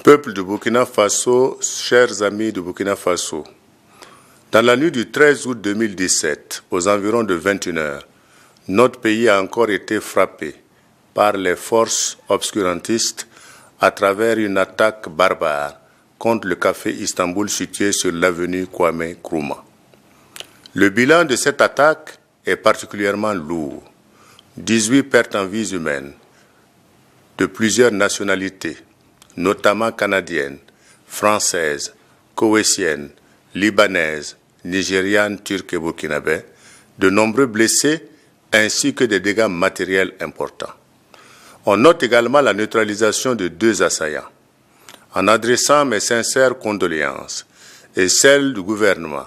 Peuple du Burkina Faso, chers amis du Burkina Faso, dans la nuit du 13 août 2017, aux environs de 21 h, notre pays a encore été frappé par les forces obscurantistes à travers une attaque barbare contre le café Istanbul situé sur l'avenue Kwame Nkrumah. Le bilan de cette attaque est particulièrement lourd. 18 pertes en vies humaines de plusieurs nationalités, notamment canadiennes, françaises, koweïtiennes, libanaises, nigérianes, turques et burkinabés, de nombreux blessés ainsi que des dégâts matériels importants. On note également la neutralisation de 2 assaillants. En adressant mes sincères condoléances et celles du gouvernement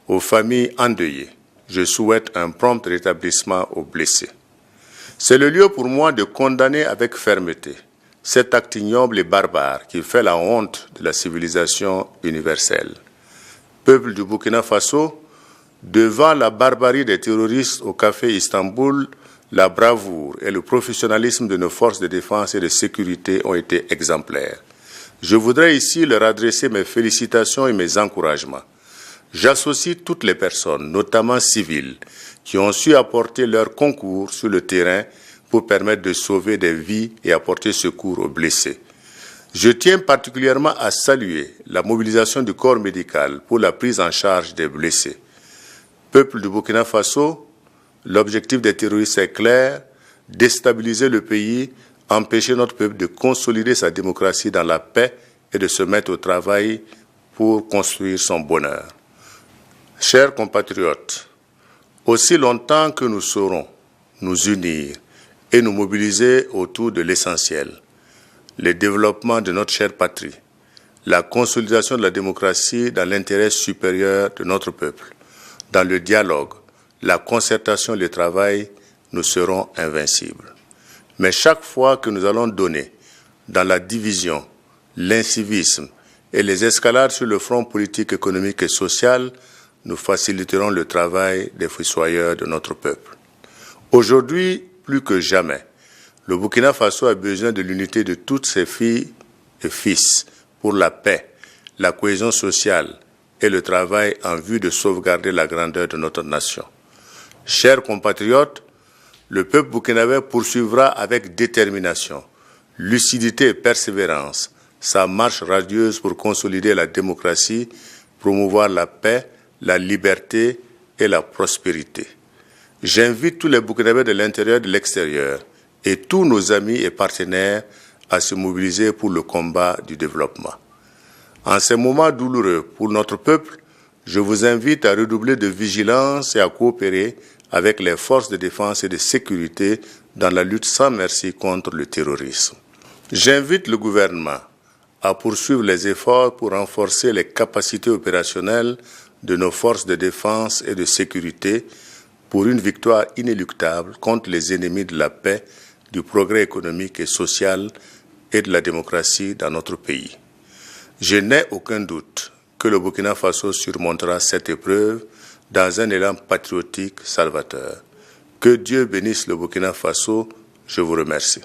aux familles endeuillées, je souhaite un prompt rétablissement aux blessés. C'est le lieu pour moi de condamner avec fermeté cet acte ignoble et barbare qui fait la honte de la civilisation universelle. Peuple du Burkina Faso, devant la barbarie des terroristes au café Istanbul, la bravoure et le professionnalisme de nos forces de défense et de sécurité ont été exemplaires. Je voudrais ici leur adresser mes félicitations et mes encouragements. J'associe toutes les personnes, notamment civiles, qui ont su apporter leur concours sur le terrain pour permettre de sauver des vies et apporter secours aux blessés. Je tiens particulièrement à saluer la mobilisation du corps médical pour la prise en charge des blessés. Peuple du Burkina Faso, l'objectif des terroristes est clair, déstabiliser le pays, empêcher notre peuple de consolider sa démocratie dans la paix et de se mettre au travail pour construire son bonheur. Chers compatriotes, aussi longtemps que nous saurons nous unir et nous mobiliser autour de l'essentiel, le développement de notre chère patrie, la consolidation de la démocratie dans l'intérêt supérieur de notre peuple, dans le dialogue, la concertation et le travail, nous serons invincibles. Mais chaque fois que nous allons donner dans la division, l'incivisme et les escalades sur le front politique, économique et social, nous faciliterons le travail des fossoyeurs de notre peuple. Aujourd'hui, plus que jamais, le Burkina Faso a besoin de l'unité de toutes ses filles et fils pour la paix, la cohésion sociale et le travail en vue de sauvegarder la grandeur de notre nation. Chers compatriotes, le peuple burkinabé poursuivra avec détermination, lucidité et persévérance sa marche radieuse pour consolider la démocratie, promouvoir la paix, la liberté et la prospérité. J'invite tous les Burkinabés de l'intérieur et de l'extérieur et tous nos amis et partenaires à se mobiliser pour le combat du développement. En ces moments douloureux pour notre peuple, je vous invite à redoubler de vigilance et à coopérer avec les forces de défense et de sécurité dans la lutte sans merci contre le terrorisme. J'invite le gouvernement à poursuivre les efforts pour renforcer les capacités opérationnelles de nos forces de défense et de sécurité pour une victoire inéluctable contre les ennemis de la paix, du progrès économique et social et de la démocratie dans notre pays. Je n'ai aucun doute que le Burkina Faso surmontera cette épreuve dans un élan patriotique salvateur. Que Dieu bénisse le Burkina Faso. Je vous remercie.